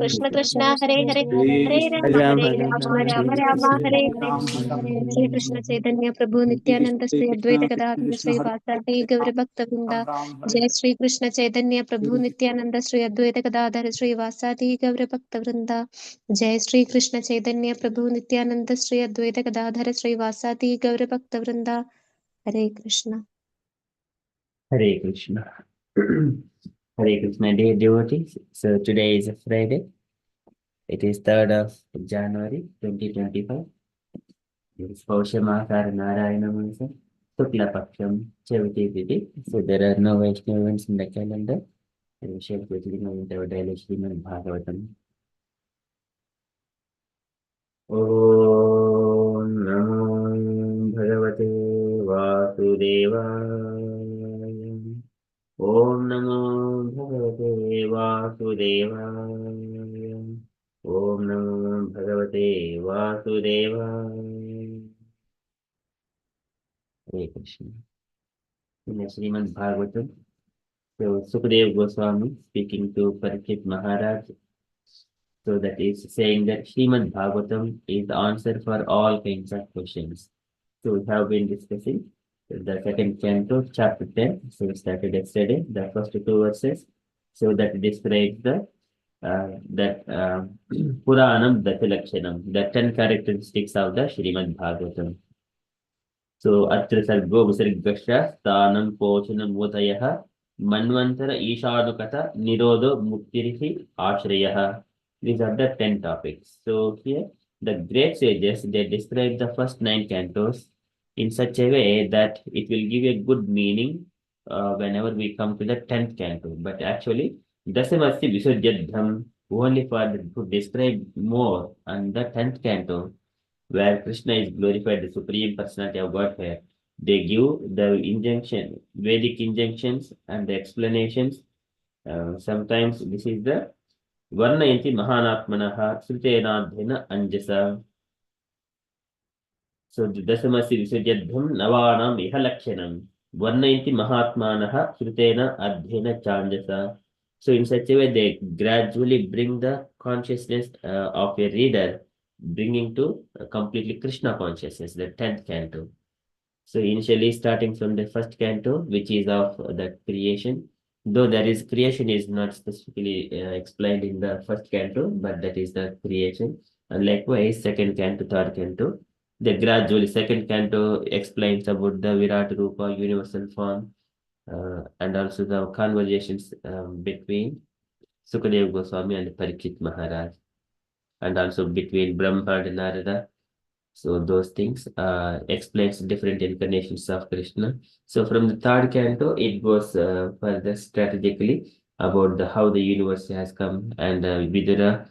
Krishna Krishna Hare Hare Hare Rama Rama Rama Hare Hare Shri Krishna Chaitanya Prabhu Nityananda Shri Advaita Gadadhara Shri Vasadi Gauri Bhakta Vrinda Jai Shri Krishna Chaitanya Prabhu Nityananda Shri Advaita Gadadhara Shri Vasadi Gauri Bhakta Vrinda Jai Shri Krishna Chaitanya Prabhu Nityananda Shri Advaita Gadadhara Shri Vasadi Gauri Bhakta Vrinda Hare Krishna. Hare Krishna. Hare Krishna, dear devotees. So today is a Friday. It is 3rd of January 2025. It is Paushamakara Narayana Mansa, Tukla Paksham, Chaviti Vidi. So there are no Vaishnava events in the calendar. And we shall quickly know with our daily Srimad Bhagavatam. Om Namo Bhagavate Vasudevaya. Om Namo Bhagavate Vasudevaya. Om Namo Bhagavate Vasudevaya. Hare Krishna. In the Srimad Bhagavatam, so Sukadeva Goswami speaking to Parikshit Maharaj, so that is saying that Srimad Bhagavatam is the answer for all kinds of questions. So we have been discussing the second canto, chapter 10. So we started yesterday, the first two verses. So that describes the Puranam Dasalakshanam, the 10 characteristics of the Srimad Bhagavatam. So Atra Sargo Visargasha Stanam Pochanam Votayaha Manvantara Ishadukata Nirodo Muktirihi Ashrayaha. These are the 10 topics. So here the great sages, they describe the first 9 cantos in such a way that it will give a good meaning whenever we come to the 10th canto. But actually, Dasamasti Visarjadham only to describe more on the 10th canto, where Krishna is glorified, the Supreme Personality of Godhead. They give the injunction, Vedic injunctions and the explanations. Sometimes this is the Varnayanti Mahanatmanaha Sritenadhina Anjasa. So the Dasamasi Visajadham Navanam Ihalakshanam Varnayanti Mahatmanaha Sritena Adhina Chanjasa. So in such a way, they gradually bring the consciousness of a reader, bringing to a completely Krishna consciousness, the 10th canto. So initially starting from the first canto, which is of the creation, though there is creation is not specifically explained in the first canto, but that is the creation. And likewise, second canto, third canto, the gradually second canto explains about the Virat Rupa, universal form, and also the conversations between Sukadeva Goswami and Parikshit Maharaj, and also between Brahma and Narada. So those things explains different incarnations of Krishna. So from the third canto, it goes further strategically about how the universe has come, and Vidura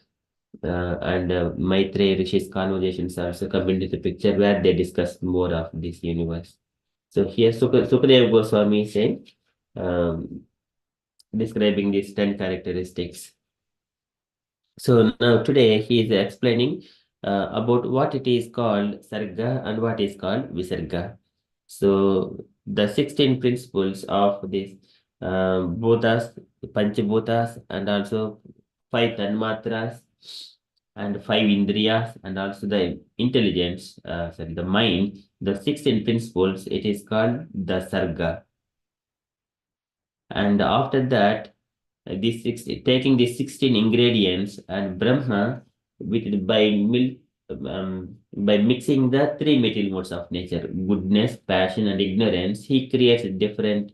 and Maitreya Rishi's conversations also come into the picture, where they discuss more of this universe. So here Sukadeva Goswami is saying, describing these 10 characteristics. So now today he is explaining about what it is called Sarga and what is called Visarga. So the 16 principles of this Bhutas, Panchabhutas, and also 5 Tanmatras and 5 Indriyas, and also the intelligence, the mind, the 16 principles, it is called the Sarga. And after that, taking these 16 ingredients, and Brahma by mixing the 3 material modes of nature, goodness, passion, and ignorance, he creates different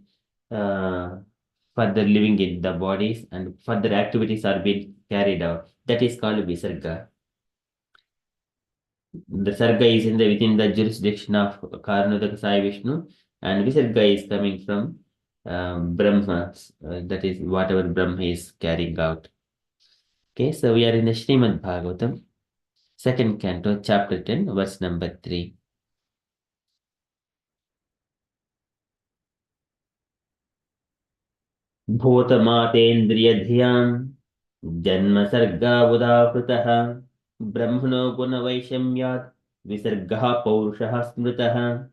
further living in the bodies, and further activities are being carried out. That is called Visarga. The Sarga is within the jurisdiction of Karnataka Sai Vishnu, and Visarga is coming from Brahma, that is whatever Brahma is carrying out. Okay, so we are in the Srimad Bhagavatam, second canto, chapter 10, verse number 3. Bhutamaatendriyadhyam janma sarga udapritah brahmano guna vaishamyat visargaha paurushaha smritah.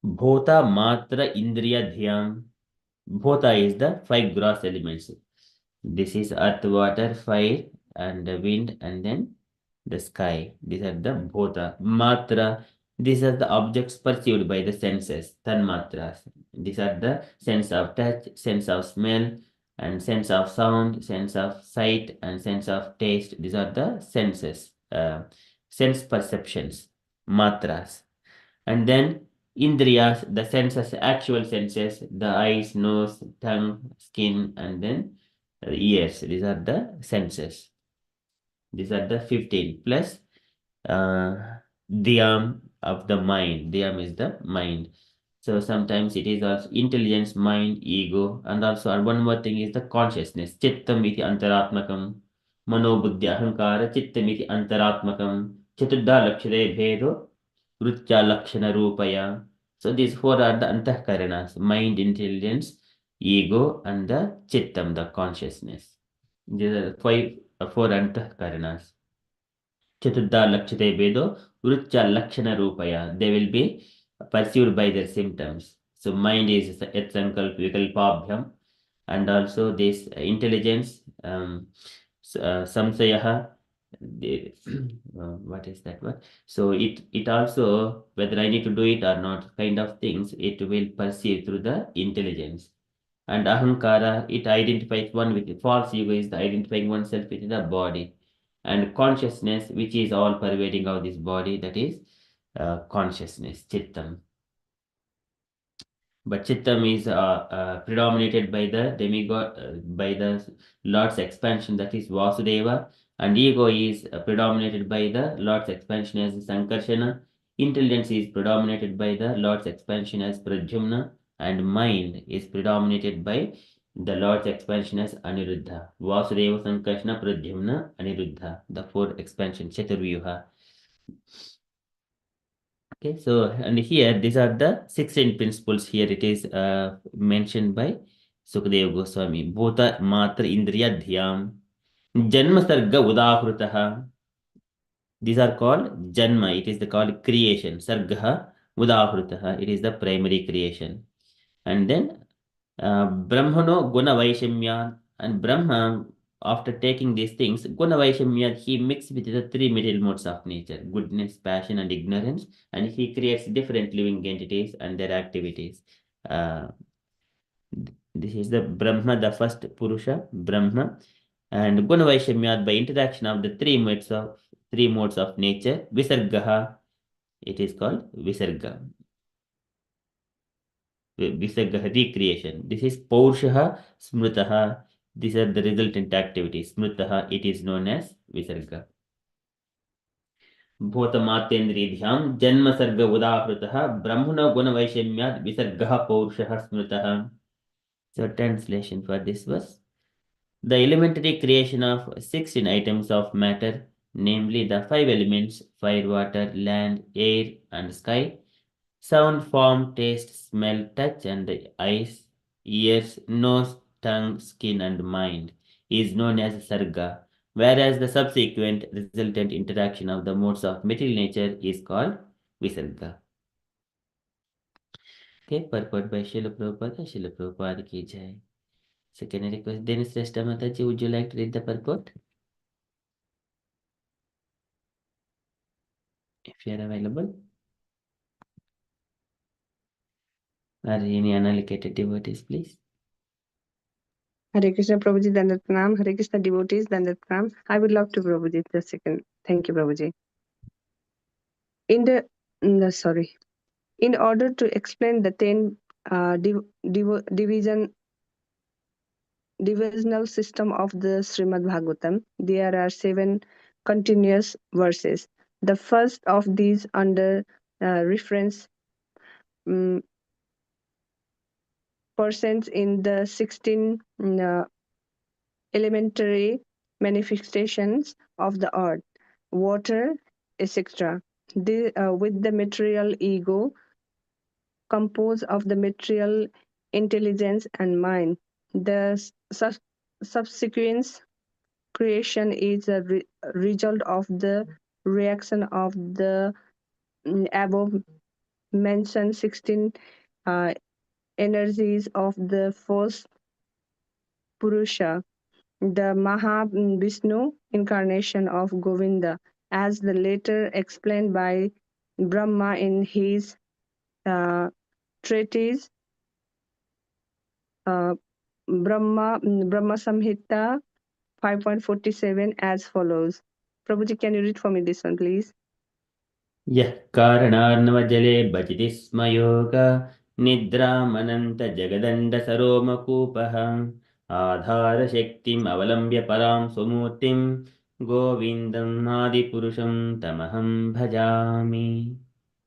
Bhota matra indriyadhyam. Bhota is the 5 gross elements. This is earth, water, fire, and the wind, and then the sky. These are the bhota. Matra, these are the objects perceived by the senses, tanmatras. These are the sense of touch, sense of smell, and sense of sound, sense of sight, and sense of taste. These are the senses, sense perceptions, matras. And then indriyas, the senses, actual senses, the eyes, nose, tongue, skin, and then ears. These are the senses. These are the 15 plus dhyam of the mind. Dhyam is the mind. So sometimes it is also intelligence, mind, ego, and also one more thing is the consciousness. Chittam iti antaratmakam, mano buddhi ahankara, chittam iti antaratmakam, chaturdha lakshade bhedo, rutya lakshana rupaya. So these four are the antahkaranas, mind, intelligence, ego, and the chittam, the consciousness. These are four antahkaranas. Chaturdha lakshate vedo, Urutcha lakshana rupaya. They will be perceived by their symptoms. So mind is etsankalp vikalpabhyam, and also this intelligence, samsayaha, what is that word? So it also, whether I need to do it or not, kind of things, it will perceive through the intelligence. And ahankara, it identifies one with false ego is the identifying oneself with the body. And consciousness, which is all pervading of this body, that is consciousness, chittam. But chittam is predominated by the demigod, by the Lord's expansion, that is Vasudeva, and ego is predominated by the Lord's expansion as Sankarshana. Intelligence is predominated by the Lord's expansion as Pradyumna, and mind is predominated by the Lord's expansion as Aniruddha. Vasudeva, Sankarshana, Pradyumna, Aniruddha, the four expansion, Chaturvyuha. Okay, so and here these are the 16 principles. Here it is mentioned by Sukadeva Goswami. Bhuta Matra Indriya Dhyam Janma Sarga Udahurtaha. These are called Janma. It is the called creation. Sargaha Udahurtaha. It is the primary creation. And then Brahmano Guna Vaishimya, and Brahma, after taking these things, Guna Vaishimya, he mixed with the three material modes of nature, goodness, passion, and ignorance, and he creates different living entities and their activities. Uh, this is the Brahma, the first Purusha, Brahma, and Guna Vaishimya, by interaction of the three modes of nature, Visargaha, it is called Visarga. Visarga recreation. This is Paurushaha, Smrutaha. These are the resultant activities. Smrutaha, it is known as Visarga. Bhutamatyendridhyam Janma Sarga Udahritah Brahmana Guna Vaishemyat Visargaha Paurushaha Smrutaha. So translation for this was the elementary creation of 16 items of matter, namely the five elements fire, water, land, air, and sky. Sound, form, taste, smell, touch, and the eyes, ears, nose, tongue, skin, and mind is known as sarga, whereas the subsequent resultant interaction of the modes of material nature is called visarga. Okay, purport by Srila Prabhupada. Srila Prabhupada ki jai. So can I request Dennis Resta Mataji, would you like to read the purport? If you are available. Are any unallocated devotees, please? Hare Krishna Prabhuji, Dandat Pranam. Hare Krishna devotees, Dandat Pranam. I would love to Prabhuji just a second. Thank you, Prabhuji. In order to explain the 10 divisional system of the Srimad Bhagavatam, there are 7 continuous verses. The first of these under reference percents in the 16 elementary manifestations of the earth, water, etc. With the material ego composed of the material intelligence and mind. The subsequent creation is a result of the reaction of the above mentioned 16 energies of the first Purusha. the Mahavishnu incarnation of Govinda, as the later explained by Brahma in his treatise Brahma Samhita 5.47 as follows. Prabhuji, can you read for me this one, please? यः कारणार्णवजले भजति स्म योग निद्रामनन्तजगदण्डसरोमकूपः आधारशक्तिम् अवलम्ब्य परां स्वमूर्तिं गोविन्दम् आदिपुरुषं तमहं भजामि.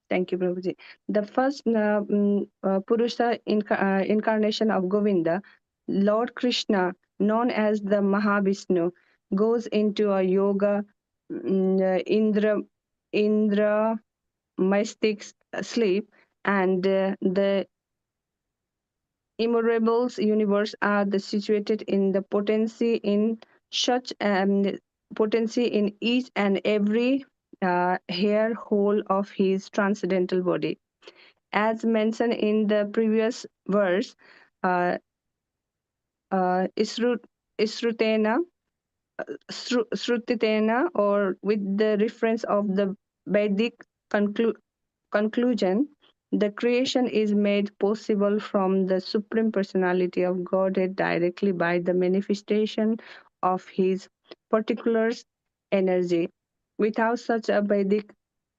Thank you, Prabhuji. The first Purusha incarnation of Govinda, Lord Krishna, known as the Mahavishnu, goes into a yoga Indra mystic sleep, and the immeasurable universe are situated in the potency in such potency in each and every hair hole of his transcendental body. As mentioned in the previous verse, uh, Isrutena, Srutitena, or with the reference of the Vedic conclusion, the creation is made possible from the Supreme Personality of Godhead directly by the manifestation of His particular energy. Without such a Vedic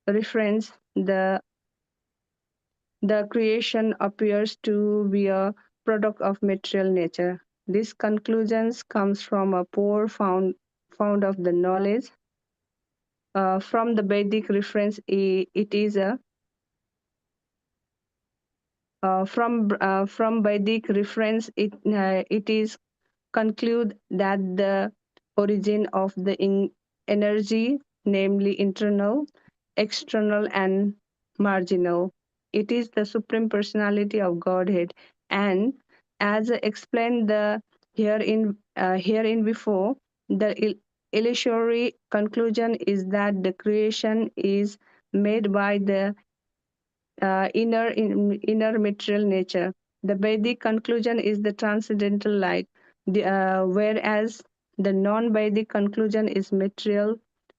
reference, the creation appears to be a product of material nature. This conclusion comes from a poor found of the knowledge. From the Vedic reference, it is a from Vedic reference, it is conclude that the origin of the energy, namely internal, external, and marginal, it is the Supreme Personality of Godhead, and as explained herein before, the illusory conclusion is that the creation is made by the inner material nature. The Vedic conclusion is the transcendental light, whereas the non-Vedic conclusion is material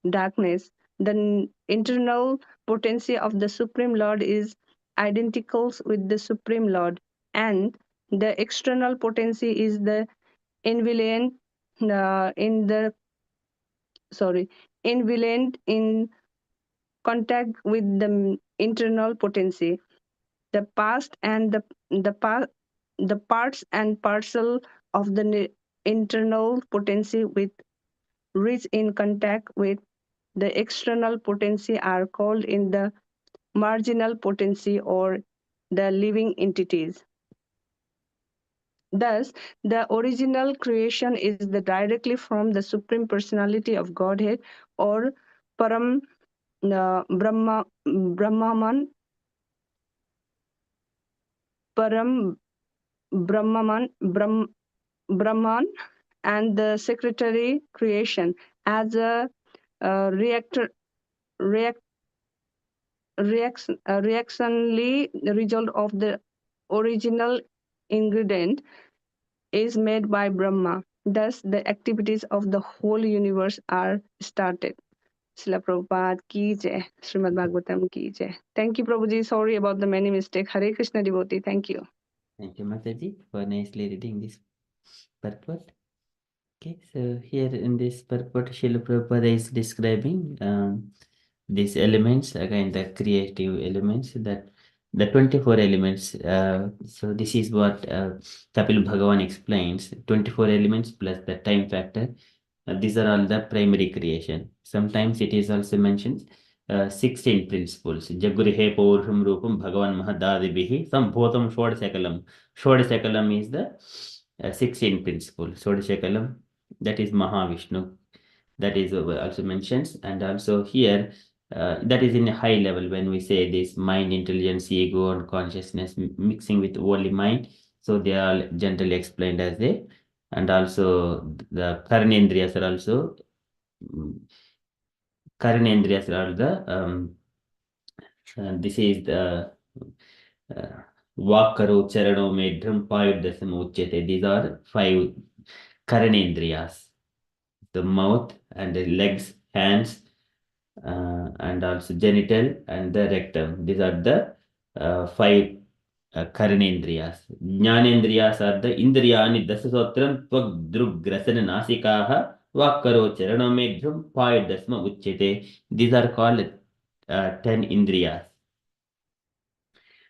darkness. The internal potency of the Supreme Lord is identical with the Supreme Lord, and the external potency is the invariant in the invariant in contact with the internal potency. The past and the parts and parcel of the internal potency with which in contact with the external potency are called in the marginal potency or the living entities. Thus, the original creation is the directly from the Supreme Personality of Godhead or Param Brahman, Param Brahman, and the secretary creation as a reactor reactionally the result of the original ingredient is made by Brahma. Thus, the activities of the whole universe are started. Srila Prabhupada ki jai, Srimad Bhagavatam ki jai. Thank you, Prabhuji. Sorry about the many mistakes. Hare Krishna devotee. Thank you. Thank you, Mataji, for nicely reading this purport. Okay, so here in this purport, Srila Prabhupada is describing these elements, again the creative elements, that the 24 elements. So this is what Kapil Bhagavan explains: 24 elements plus the time factor. These are all the primary creation. Sometimes it is also mentioned 16 principles. Jagurihe Purham Rupam Bhagavan Mahadadibihi Sambhotam Shodasakalam. Shodasakalam is the 16 principle. Shodasakalam, that is Mahavishnu. That is also mentioned. And also here, that is in a high level when we say this mind, intelligence, ego, and consciousness mixing with only mind. So they are generally explained as a, and also the Karnendriyas are also, Karnendriyas are the, this is the Vakaro, Charano, Medram, Payudasam, Uchete. These are 5 Karanendriyas, the mouth and the legs, hands, and also genital and the rectum. These are the five Karanendriyas. Jnanendriyas are the Indriyani Dasasotram Tvak Drug Grasana Nasikaha Vakkaro Charanamedham Payadasma Uchete. These are called 10 Indriyas.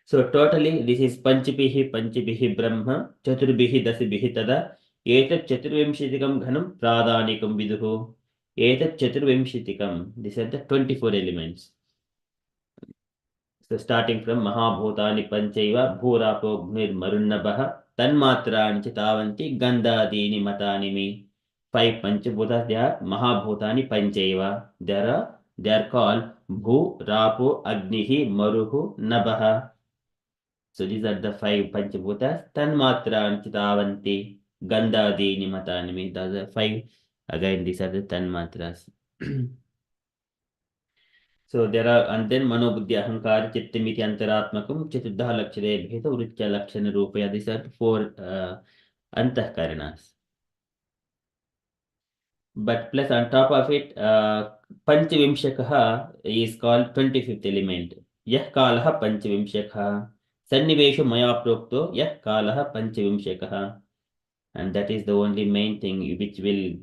So totally this is Panchabihi Brahma Chaturbihi Dasibihi Tada Etat Chaturvimshitikam Ghanam Pradhanikam Viduhu Etat Chaturvimshitikam. These are the 24 elements. So starting from Mahabhutani Panchaiva Bhurapoghnir Marunnabaha Tanmatrani Chitavanti Gandhadini Matanimi. 5 Panchabhutas, they are Mahabhutani Panchaiva. They are called Bhu, Rapo, Agnihi, Maruhu, Nabaha. So these are the 5 Panchabhutas. Tanmatrani Chitavanti Gandhadini Matanimi. Those are 5. Again, these are the Tanmatras. So there are, and then Manobuddhi Ahankara Chittamiti Antaratmakam Chitudha Lakshare Bheta Vritya Lakshana Rupaya. These are 4 Antahkaranas. But plus on top of it, Panchavimshakaha is called 25th element. Yah Kalaha Panchavimshakaha. Sanniveshu Maya Prokto Yah Kalaha Panchavimshakaha. And that is the only main thing which will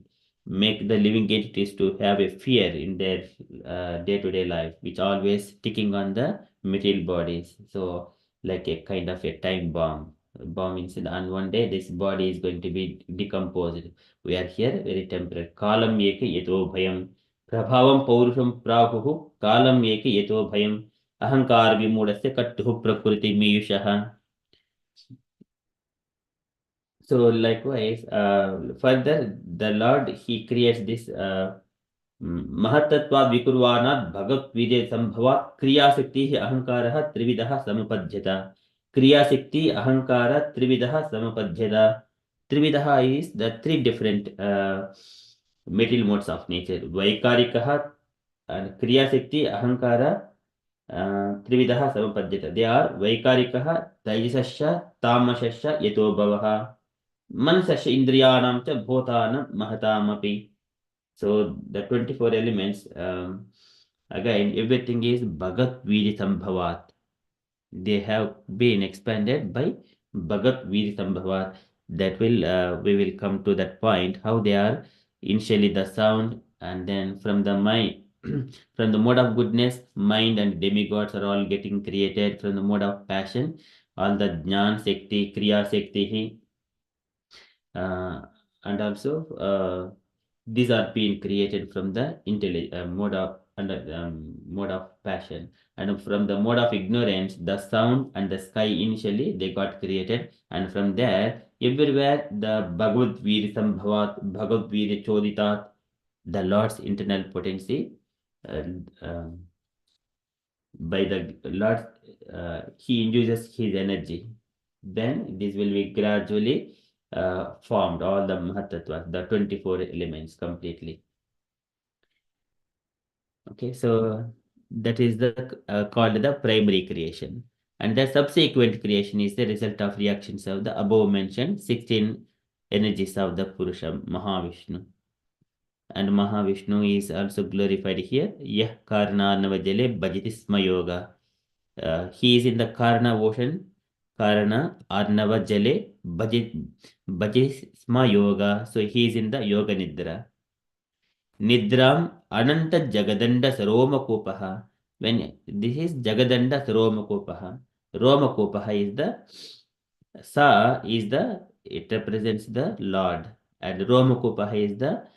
make the living entities to have a fear in their day-to-day life, which always ticking on the material bodies. So like a kind of a time bomb. Bomb means on one day this body is going to be decomposed. We are here very temporary. Kalam eka yeto bhayam. Prabhavam paurusham prahuhu. Kalam eka yeto bhayam. Ahankar vimudasya kattuhu prakriti miyushaha. So likewise, further, the Lord, He creates this Mahatatva Vikurvanat Bhagat Vide Sambhavat Kriya Sakti Ahankaraha Trividaha Samapadhyata. Kriya Sakti Ahankara Trividaha Samapadhyata. Trividaha is the 3 different material modes of nature. Vaikarikaha and Kriya Sakti Ahankara Trividaha Samapadhyata. They are Vaikarikaha Taijasasya Tamashasya Yato Bhavaha. Manasasya Indriyanam cha Bhotanam Mahatamapi. So the 24 elements, again, everything is Bhagat Vidi Sambhavat. They have been expanded by Bhagat Vidi Sambhavat. That will, we will come to that point, how they are initially the sound, and then from the mind, from the mode of goodness, mind and demigods are all getting created. From the mode of passion, all the Jnana Sekti, Kriya Sekti, and also these are being created from the mode of passion, and from the mode of ignorance, the sound and the sky initially they got created, and from there everywhere the Bhagavad Veer Sambhavat, Bhagavad Veer Choditat, the Lord's internal potency, by the Lord, He induces His energy. Then this will be gradually formed, all the Mahatattva, the 24 elements completely. Okay, so that is the called the primary creation. And the subsequent creation is the result of reactions of the above mentioned 16 energies of the Purusha, Mahavishnu. And Mahavishnu is also glorified here. Yah Karna Navajale Bhajati Sma Yoga. He is in the Karna ocean, Karna Arnava Jale Bhajisma Yoga. So he is in the Yoga Nidra. Nidram Ananta Jagadanda Saromakopaha. When this is Jagadanda Saromakopaha. Romakopaha is the Sa is the, it represents the Lord, and Romakopaha is the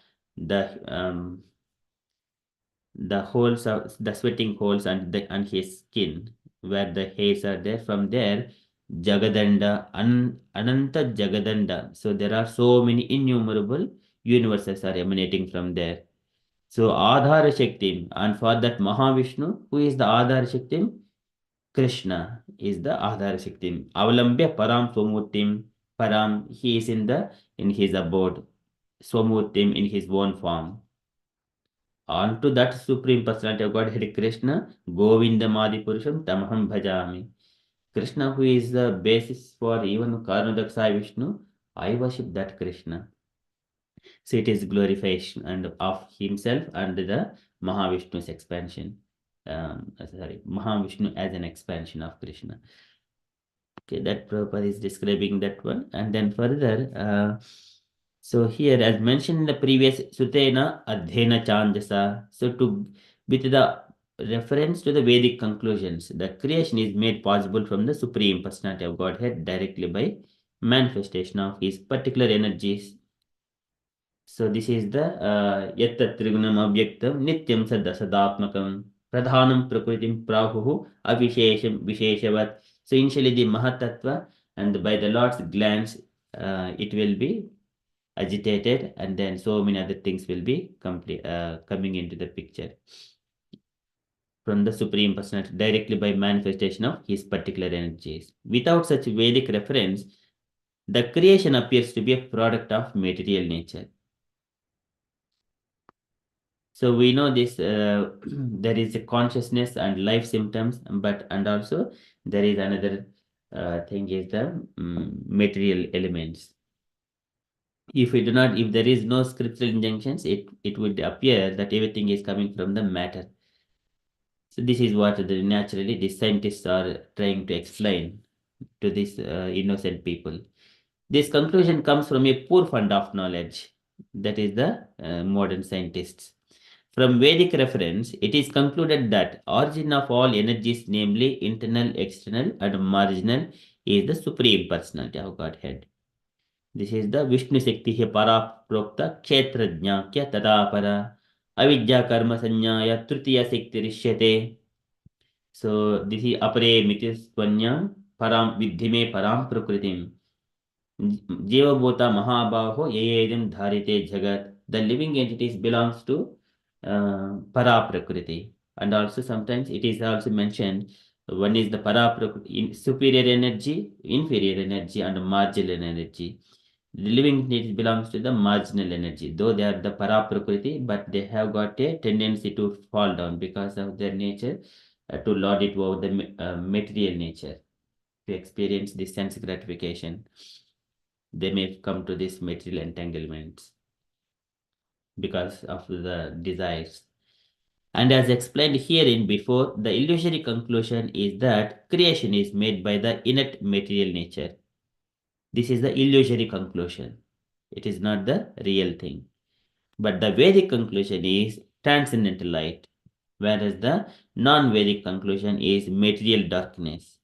holes of the sweating holes and his skin, where the hairs are there. From there, Jagadanda, Ananta Jagadanda. So there are so many innumerable universes are emanating from there. So Adhara Shakti, and for that Mahavishnu, who is the Adhara Shakti? Krishna is the Adhara Shakti. Avalambya Param Swamurtim. Param, he is in his abode. Swamurtim, in his own form. Onto that Supreme Personality of Godhead Krishna, Govindamadi Purusham Tamaham Bhajami. Krishna, who is the basis for even Karnadaksai Vishnu, I worship that Krishna. So it is glorification and of himself and the Mahavishnu's expansion. Mahavishnu as an expansion of Krishna. Okay, that Prabhupada is describing that one. And then further, so here, as mentioned in the previous Sutena Adhena Chandasa, so with the reference to the Vedic conclusions, the creation is made possible from the Supreme Personality of Godhead directly by manifestation of his particular energies. So this is the Yatta Trigunam Abhyaktam Nityam Sadasadatmakam Pradhanam Prakritim Prahuhu Avishesham Visheshavat. So initially the Mahatattva, and by the Lord's glance it will be agitated, and then so many other things will be coming into the picture from the Supreme Personality directly by manifestation of his particular energies. Without such Vedic reference, the creation appears to be a product of material nature. So we know this, there is a consciousness and life symptoms, and also there is another thing is the material elements. If there is no scriptural injunctions, it would appear that everything is coming from the matter. So this is what naturally the scientists are trying to explain to these innocent people. This conclusion comes from a poor fund of knowledge, that is the modern scientists. From Vedic reference, it is concluded that origin of all energies, namely internal, external, and marginal, is the Supreme Personality of Godhead. This is the Vishnu Shakti Para Prokta Kshetrajna Kya Tada Para Avidya Karma Sanyaya Tritiya Shakti Rishyate. So this is Apare Mitis Twanyam Param Vidhime Param Prakritim. Jivabhota Mahabaho Yayedam Dharite Jagat. The living entities belongs to Para Prakriti. And also sometimes it is also mentioned one is the Para Prakriti, superior energy, inferior energy, and marginal energy. The living entities belongs to the marginal energy, though they are the Para Prakriti, but they have got a tendency to fall down because of their nature, to lord it over the material nature, to experience this sense gratification. They may come to this material entanglements because of the desires. And as explained herein before, the illusory conclusion is that creation is made by the innate material nature. This is the illusory conclusion. It is not the real thing. But the Vedic conclusion is transcendental light, whereas the non-Vedic conclusion is material darkness.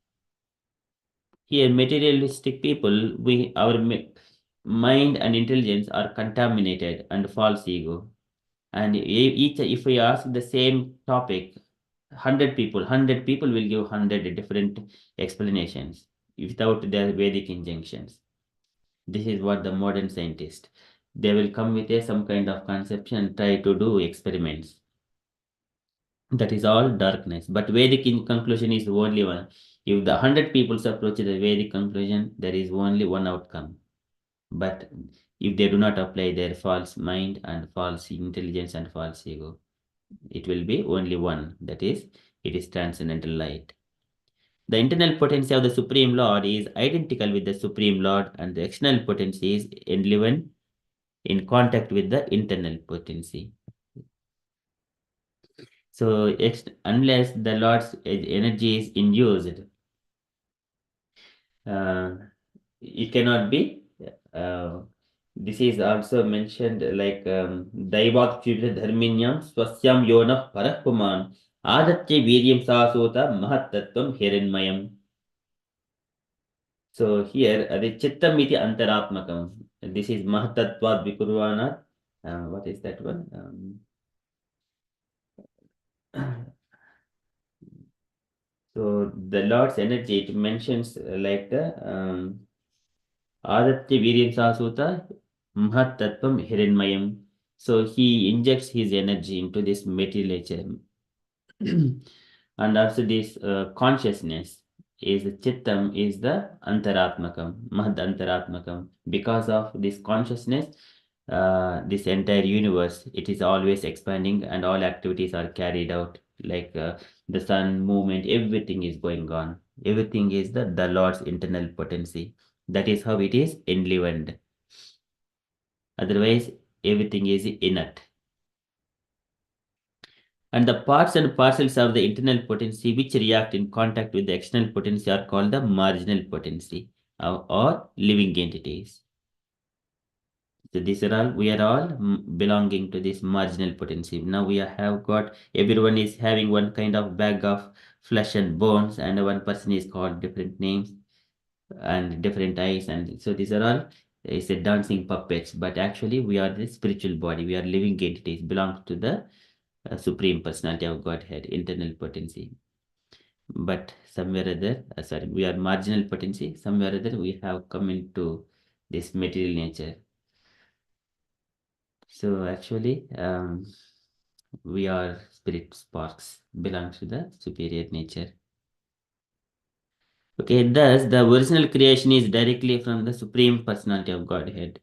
Here, materialistic people, our mind and intelligence are contaminated and false ego. And if we ask the same topic, 100 people will give 100 different explanations without their Vedic injunctions. This is what the modern scientists, they will come with some kind of conception and try to do experiments. That is all darkness. But Vedic conclusion is only one. If the 100 people approach the Vedic conclusion, there is only one outcome. But if they do not apply their false mind and false intelligence and false ego, it will be only one. That is, it is transcendental light. The internal potency of the Supreme Lord is identical with the Supreme Lord, and the external potency is enlivened in contact with the internal potency. So unless the Lord's energy is induced, it cannot be. This is also mentioned like Daivat Chitra Dharminyam Swasyam Yona Parapuman Adatya Viryam Sasota Mahatattvam Hiranmayam. So here the Chittam iti Antaratmakam. This is Mahatattvad Vikurvana. What is that one? So the Lord's energy, it mentions like the Adatya Viryam Sasuta Mahatattvam Hiranmayam. So he injects his energy into this material nature. And also this consciousness is Chittam is the Antaratmakam, Mahad Antaratmakam. Because of this consciousness, this entire universe, it is always expanding and all activities are carried out, like the sun movement, everything is going on. Everything is the Lord's internal potency. That is how it is enlivened. Otherwise, everything is inert. And the parts and parcels of the internal potency which react in contact with the external potency are called the marginal potency or living entities. So these are all, we are all belonging to this marginal potency. Now we have got, everyone is having one kind of bag of flesh and bones, and one person is called different names and different eyes. And so these are all, is a dancing puppets, but actually we are the spiritual body. We are living entities, belong to the Supreme Personality of Godhead, internal potency. But somewhere or other, we are marginal potency. Somewhere or other, we have come into this material nature. So actually, we are spirit sparks, belongs to the superior nature. Okay, thus the original creation is directly from the Supreme Personality of Godhead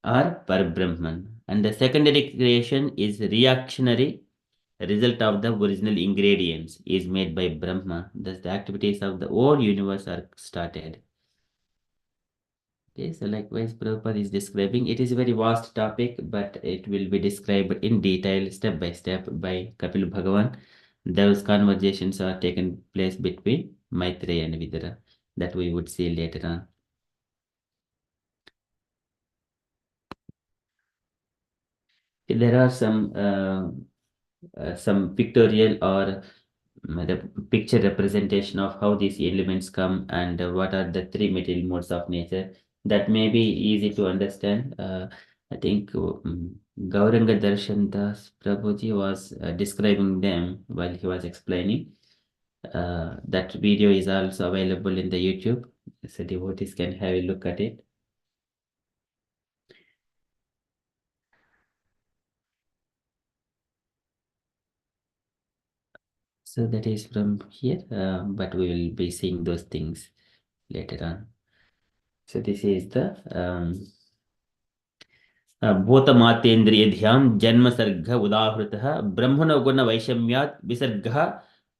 or Parabrahman, and the secondary creation is reactionary result of the original ingredients is made by Brahma. Thus the activities of the whole universe are started. Okay, so likewise Prabhupada is describing, it is a very vast topic, but it will be described in detail step by step by Kapil Bhagavan. Those conversations are taken place between Maitreya and Vidura that we would see later on. There are some pictorial or the picture representation of how these elements come and what are the three material modes of nature. That may be easy to understand. I think Gauranga Darshan Das Prabhuji was describing them while he was explaining. That video is also available in the YouTube, so devotees can have a look at it. So that is from here, but we will be seeing those things later on. So this is the भूतमातेन्द्रियध्यां जन्मसर्ग उदाहृतः ब्रह्मणगुणवैषम्यात् विसर्गः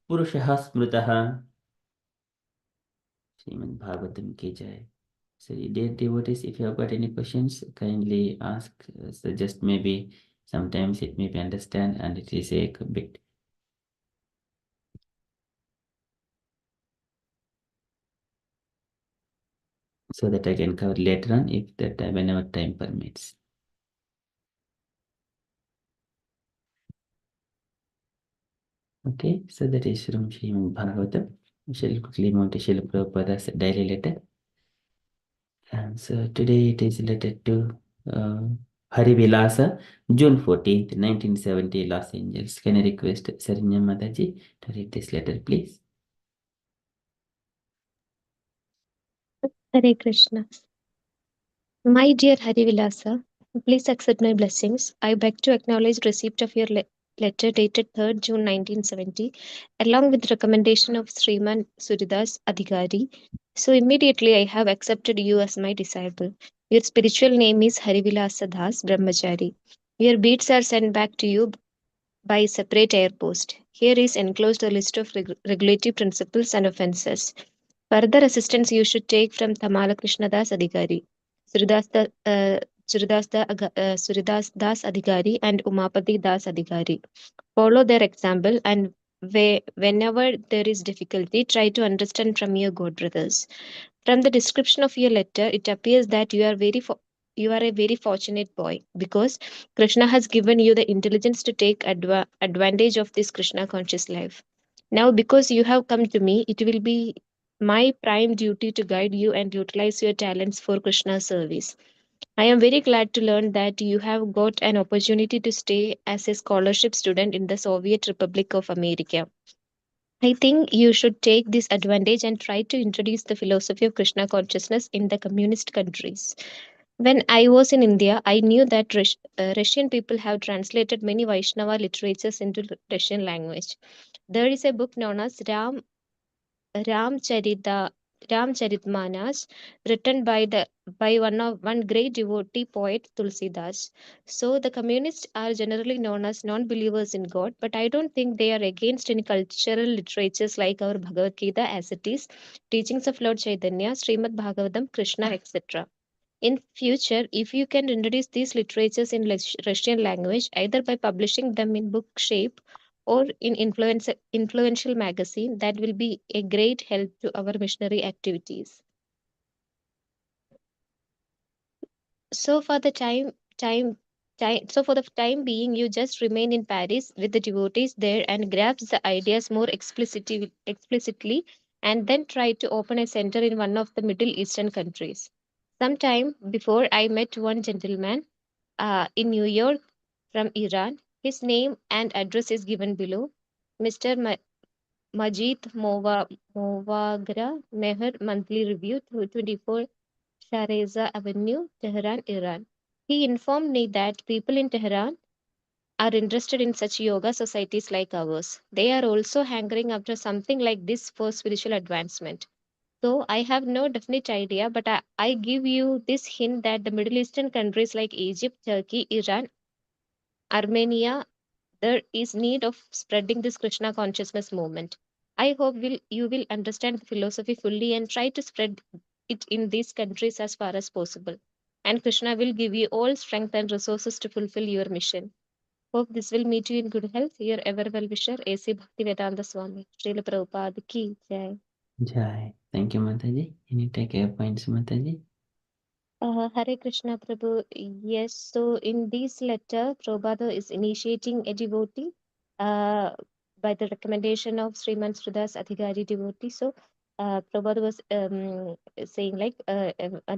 पुरुषः स्मृतः. Srimad Bhagavatam ki jai. So dear devotees, if you have got any questions, kindly ask. So just maybe sometimes it may be understand and it is a bit. So that I can cover later on if that whenever time permits. Okay, so that is from Srimad Bhagavatam. We shall quickly move to Srila Prabhupada's daily letter. And so today it is related to Hari Vilasa, June 14th, 1970, Los Angeles. Can I request Saranya Mataji to read this letter, please? Hare Krishna. My dear Harivilasa, please accept my blessings. I beg to acknowledge receipt of your letter dated 3rd June 1970, along with recommendation of Sriman Suridas Adhikari. So immediately I have accepted you as my disciple. Your spiritual name is Harivilasa Das Brahmachari. Your beads are sent back to you by separate air post. Here is enclosed a list of regulative principles and offences. Further assistance you should take from Thamala Krishnadas Adhikari, Suridas Das Adhikari, and Umapati Das Adhikari. Follow their example, and whenever there is difficulty, try to understand from your God brothers. From the description of your letter, it appears that you are a very fortunate boy because Krishna has given you the intelligence to take advantage of this Krishna conscious life. Now, because you have come to me, it will be my prime duty to guide you and utilize your talents for Krishna's service. I am very glad to learn that you have got an opportunity to stay as a scholarship student in the Soviet Republic of America. I think you should take this advantage and try to introduce the philosophy of Krishna consciousness in the communist countries. When I was in India, I knew that Russian people have translated many Vaishnava literatures into Russian language. There is a book known as Ramcharita Ramcharitmanas, written by one great devotee poet Tulsidas. So the communists are generally known as non-believers in God, but I don't think they are against any cultural literatures like our Bhagavad Gita as it is, teachings of Lord Chaitanya, Srimad Bhagavatam, Krishna, etc. In future, if you can introduce these literatures in Russian language, either by publishing them in book shape or in influential magazine, that will be a great help to our missionary activities. So for the so for the time being, you just remain in Paris with the devotees there and grasp the ideas more explicitly, and then try to open a center in one of the Middle Eastern countries. Sometime before, I met one gentleman in New York from Iran. His name and address is given below. Mr. Majid Movagra, Meher Monthly Review, 224 Shareza Avenue, Tehran, Iran. He informed me that people in Tehran are interested in such yoga societies like ours. They are also hankering after something like this for spiritual advancement. So I have no definite idea, but I give you this hint that the Middle Eastern countries like Egypt, Turkey, Iran, Armenia, there is need of spreading this Krishna consciousness movement. I hope you will understand the philosophy fully and try to spread it in these countries as far as possible. And Krishna will give you all strength and resources to fulfill your mission. Hope this will meet you in good health. Your ever well wisher, A.C. Bhaktivedanta Swami. Srila Prabhupada ki jai. Jai. Thank you, Mataji. Any take points, Mataji? Hare Krishna Prabhu. Yes, so in this letter, Prabhupada is initiating a devotee by the recommendation of Sriman Sridas Adhikari devotee. So Prabhupada was saying like,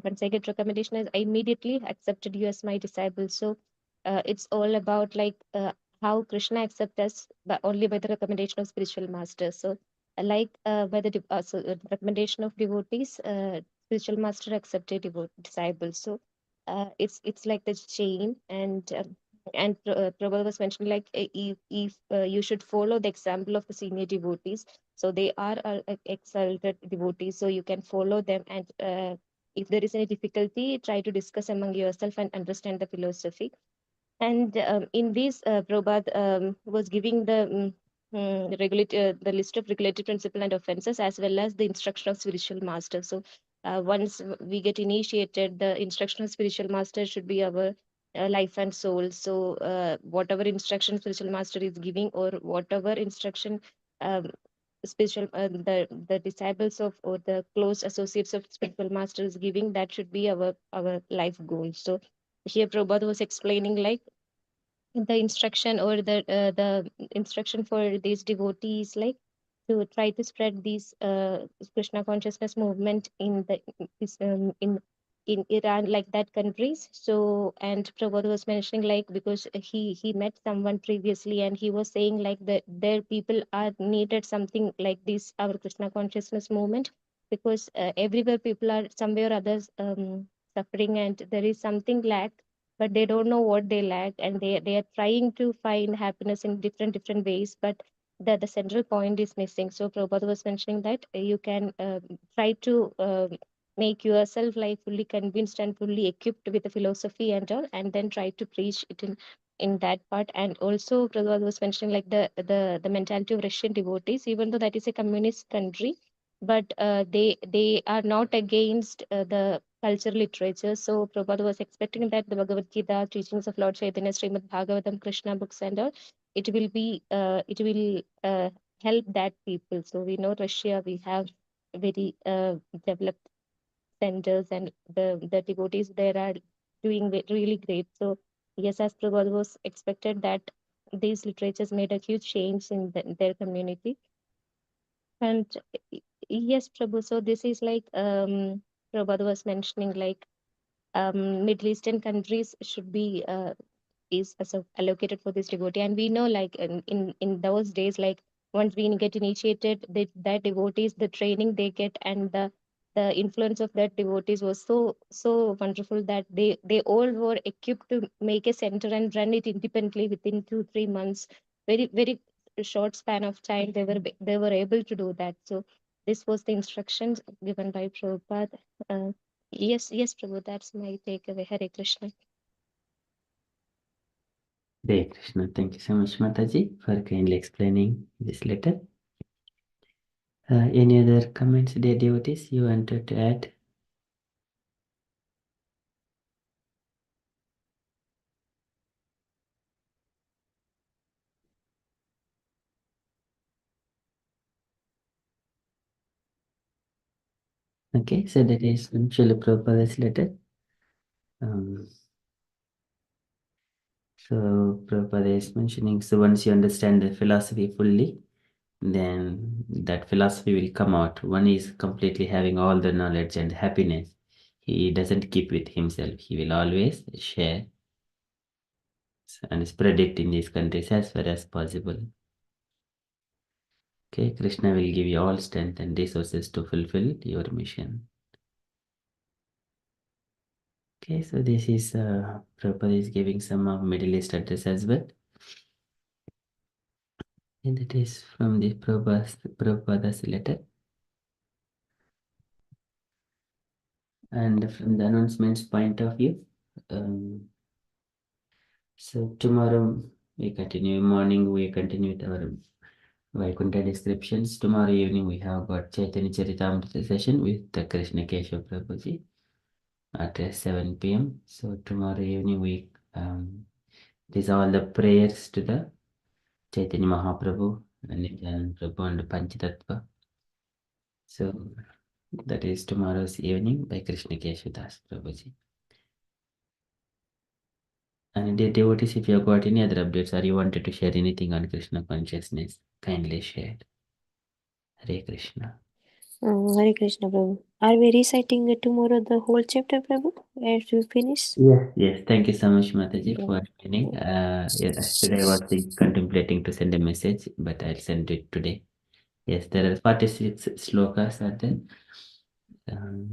once I get recommendation, I immediately accepted you as my disciple. So it's all about like how Krishna accepts us but only by the recommendation of spiritual masters. So by the recommendation of devotees, spiritual master accepted disciples. So it's like the chain, and Prabhupada was mentioning like if you should follow the example of the senior devotees. So they are exalted devotees, so you can follow them, and if there is any difficulty, try to discuss among yourself and understand the philosophy. And in this, Prabhupada was giving the list of regulatory principle and offenses, as well as the instruction of spiritual master. So once we get initiated, the instruction of spiritual master should be our life and soul. So whatever instruction spiritual master is giving, or whatever instruction um, spiritual the disciples of, or the close associates of spiritual master is giving, that should be our life goal. So here Prabhupada was explaining like the instruction, or the instruction for these devotees, like to try to spread these Krishna consciousness movement in the in Iran, like that countries. So, and Prabhupada was mentioning like, because he met someone previously, and he was saying like that their people are needed something like this, our Krishna consciousness movement, because everywhere people are somewhere or others suffering, and there is something lack, but they don't know what they lack, and they are trying to find happiness in different ways, but the central point is missing. So Prabhupada was mentioning that you can try to make yourself like fully convinced and fully equipped with the philosophy and all, and then try to preach it in that part. And also Prabhupada was mentioning like the mentality of Russian devotees, even though that is a communist country, but they are not against the cultural literature. So Prabhupada was expecting that the Bhagavad Gita, teachings of Lord Chaitanya, Srimad Bhagavatam, Krishna books and all, it will help that people. So we know Russia, we have very developed centers, and the devotees there are doing really great. So yes, as Prabhupada was expected that these literatures made a huge change in their community. And yes, Prabhu, so this is like Prabhupada was mentioning like Middle Eastern countries should be is allocated for this devotee. And we know like in those days, like once we get initiated, that devotees, the training they get, and the influence of that devotees was so wonderful that they all were equipped to make a center and run it independently within 2-3 months. Very short span of time, they were able to do that. So this was the instructions given by Prabhupada. Yes, Prabhu, that's my takeaway. Hare Krishna. Hare Krishna. Thank you so much, Mataji, for kindly explaining this letter. Any other comments, dear devotees, you wanted to add? Okay, so that is Srila Prabhupada's letter. So Prabhupada is mentioning, so once you understand the philosophy fully, then that philosophy will come out. One is completely having all the knowledge and happiness. He doesn't keep with himself. He will always share and spread it in these countries as far as possible. Okay, Krishna will give you all strength and resources to fulfill your mission. Okay, so this is Prabhupada is giving some of Middle East address as well. And that is from the Prabhupada's letter. And from the announcements point of view, so tomorrow we continue, morning we continue with our Vaikuntha descriptions. Tomorrow evening we have got Chaitanya Charitamrita session with the Krishna Keshav Prabhuji at 7 p.m. So tomorrow evening we these are all the prayers to the Chaitanya Mahaprabhu and Nityananda Prabhu and Panchatattva. So that is tomorrow's evening by Krishna Keshav Das Prabhuji. And dear devotees, if you have got any other updates or you wanted to share anything on Krishna consciousness, kindly share. Hare Krishna. Hare Krishna, Prabhu. Are we reciting tomorrow the whole chapter, Prabhu? As we finish? Yes. Thank you so much, Mataji, for joining. Yesterday I was contemplating to send a message, but I'll send it today. Yes, there are 46 slokas are there.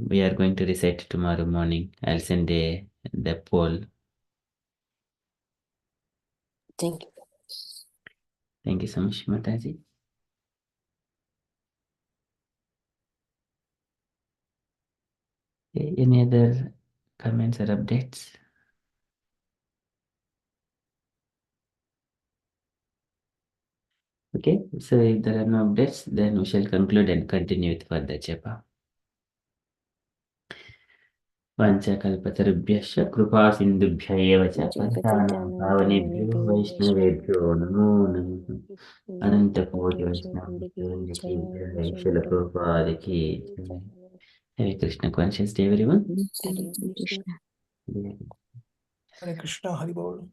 We are going to recite tomorrow morning. I'll send the poll. Thank you. Thank you so much, Mataji. Okay, any other comments or updates? Okay, so if there are no updates, then we shall conclude and continue with further japa. Vanchakalpatarubhyascha कृपा सिन्धुभ्य एव च पतितानां पावनेभ्यो वैष्णवेभ्यो नमो नमः अनन्तकोटि वैष्णवेभ्यो श्रील प्रभुपाद की जय. Hare Krishna conscious day everyone. Hare Krishna. Yeah. Hare Krishna, Hari Bol.